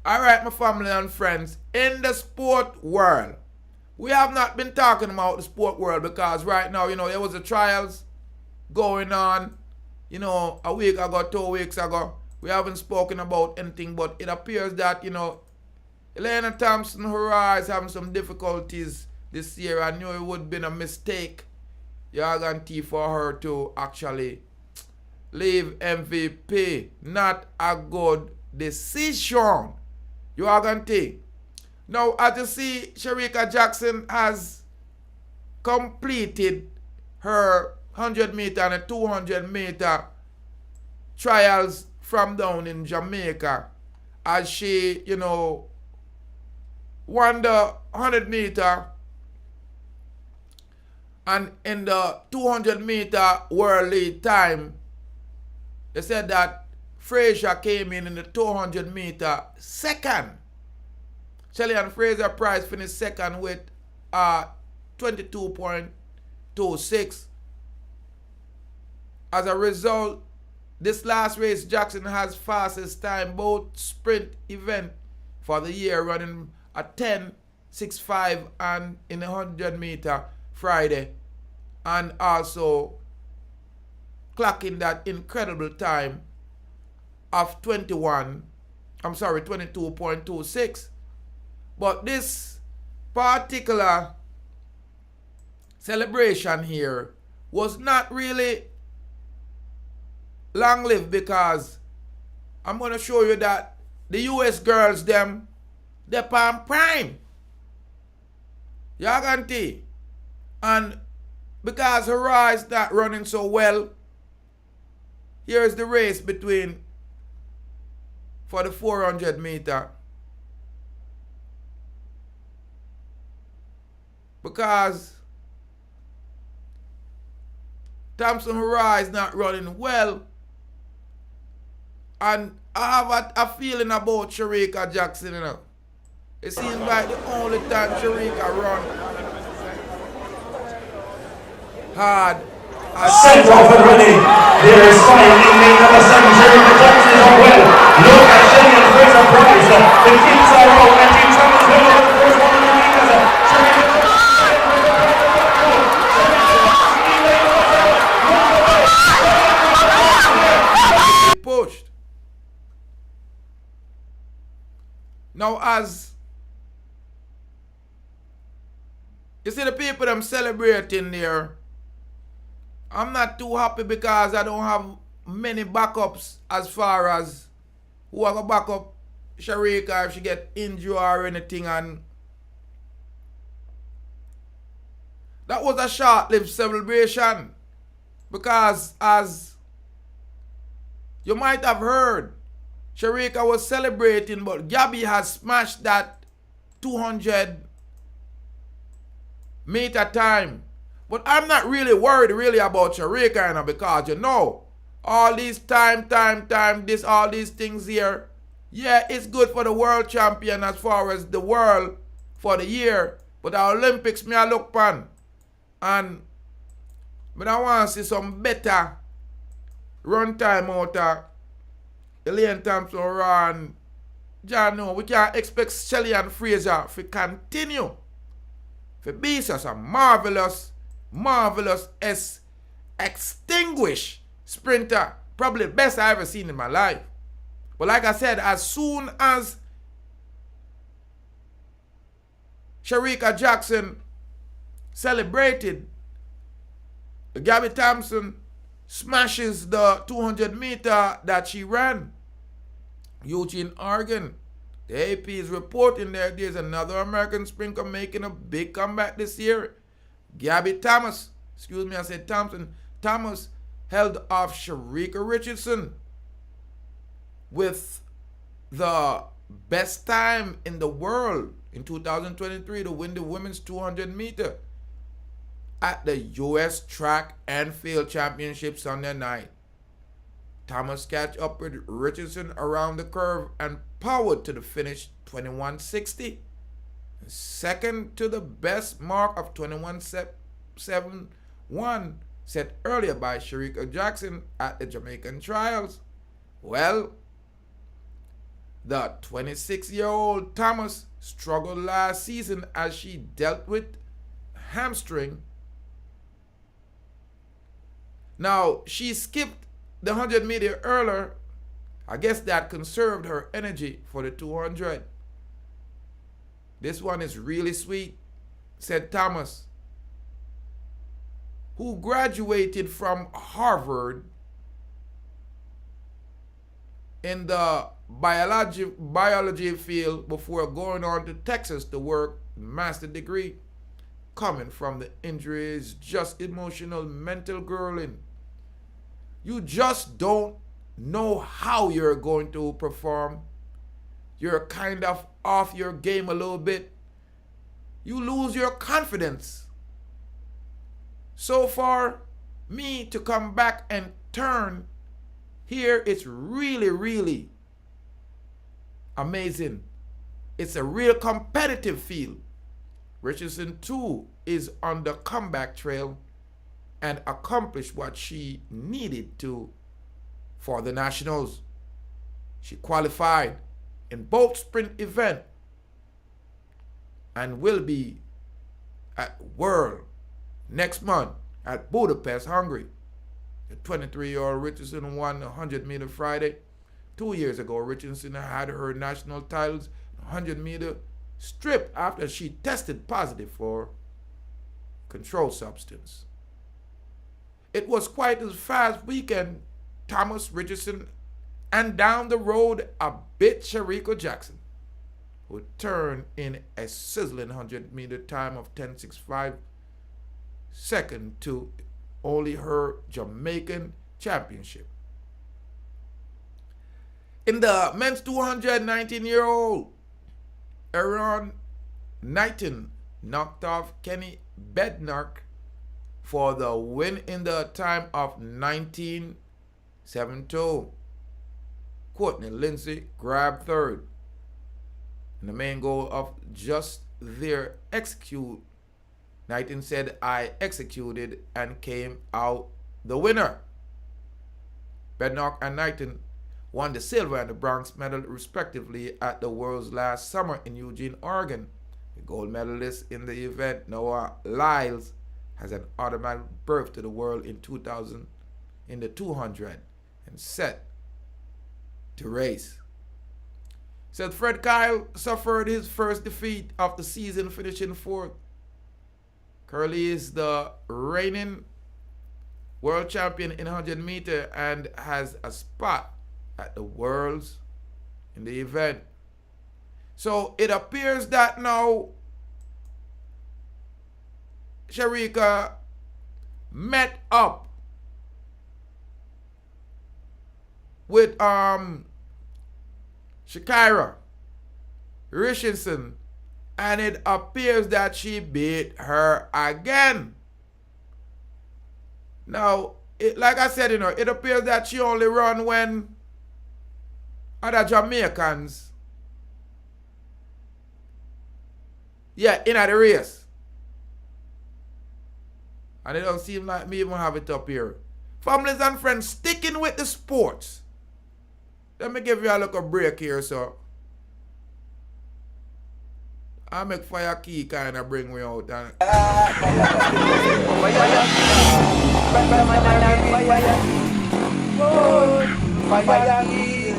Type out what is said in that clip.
Alright, my family and friends, in the sport world, we have not been talking about the sport world because right now, there was the trials going on, a week ago, 2 weeks ago. We haven't spoken about anything, but it appears that, Elena Thompson, her eyes having some difficulties this year. I knew it would have been a mistake, for her to actually leave MVP. Not a good decision. Now, as you see, Shericka Jackson has completed her 100 meter and a 200 meter trials from down in Jamaica, as she, won the 100 meter, and in the 200 meter world lead time, they said that Fraser came in the 200 meter second. Shelly-Ann Fraser-Pryce finished second with 22.26. As a result, this last race, Jackson has fastest time, both sprint event for the year, running a 10.65 and in the 100 meter Friday, and also clocking that incredible time of 22.26. But this particular celebration here was not really long-lived, because I'm going to show you that the US girls, they're on prime. Yaganti. And because Hurrah is not running so well, here's the race for the 400 meter. Because Thompson Hurrah is not running well, and I have a feeling about Shericka Jackson, It seems like the only time Shericka run hard. Set off already. There is fire in lane number 7. Shericka Jackson is on well. Look at Shelly-Ann Fraser-Pryce. The kids are out and Team Thomas well over the first 100 meters. Shericka pushed. Now, as you see the people them celebrating there, I'm not too happy because I don't have many backups as far as who are going to back up Shericka if she get injured or anything. And that was a short-lived celebration, because as you might have heard, Shericka was celebrating, but Gabby has smashed that 200 meter time. But I'm not really worried about Shericka, because all these time, all these things here, yeah, it's good for the world champion as far as the world for the year. But the Olympics, me I look pan, and I want to see some better run time out of Elena Thompson and John. No, we can't expect Shelly-Ann Fraser to continue to be such a marvelous extinguished sprinter. Probably the best I ever seen in my life. But like I said, as soon as Shericka Jackson celebrated, Gabby Thompson smashes the 200 meter that she ran. Eugene, Oregon. The AP is reporting there's another American sprinter making a big comeback this year. Gabby Thomas, Thomas held off Shericka Richardson with the best time in the world in 2023 to win the women's 200 meter at the U.S. Track and Field Championship Sunday night. Thomas catch up with Richardson around the curve and powered to the finish 21.60. Second to the best mark of 21.71 set earlier by Shericka Jackson at the Jamaican trials. Well, The 26-year-old Thomas struggled last season as she dealt with hamstring. Now, she skipped the 100 meter earlier. I guess that conserved her energy for the 200. This one is really sweet, said Thomas, who graduated from Harvard in the biology field before going on to Texas to work master's degree. Coming from the injuries, just emotional, mental girling. You just don't know how you're going to perform. You're kind of off your game a little bit. You lose your confidence. So for me to come back and turn here, it's really, really amazing. It's a real competitive field. Richardson too is on the comeback trail and accomplished what she needed to for the Nationals. She qualified in both sprint events and will be at World next month at Budapest, Hungary. The 23-year-old Richardson won the 100-meter Friday. 2 years ago, Richardson had her national titles 100-meter stripped after she tested positive for controlled substance. It was quite a fast weekend. Thomas, Richardson, and down the road a bit Shericka Jackson, who turned in a sizzling 100-meter time of 10.65, second to only her Jamaican championship. In the men's 200, 19-year-old Aaron Knighton knocked off Kenny Bednark for the win in the time of 19.72. Courtney Lindsay grabbed third. And the main goal of just their execute, Knighton said, I executed and came out the winner. Bednark and Knighton won the silver and the bronze medal respectively at the Worlds last summer in Eugene, Oregon. The gold medalist in the event, Noah Lyles, has an automatic berth to the world in 2000 in the 200 and set to race. Said Fred Kyle suffered his first defeat of the season, finishing fourth. Curly is the reigning world champion in 100 meter and has a spot at the Worlds in the event. So it appears that now Shericka met up with Shakira Richardson, and it appears that she beat her again. Now, like I said, it appears that she only run when other Jamaicans, in the race. And it don't seem like me even have it up here. Families and friends, sticking with the sports. Let me give you a little break here, so I make fire key kind of bring me out. And fire key,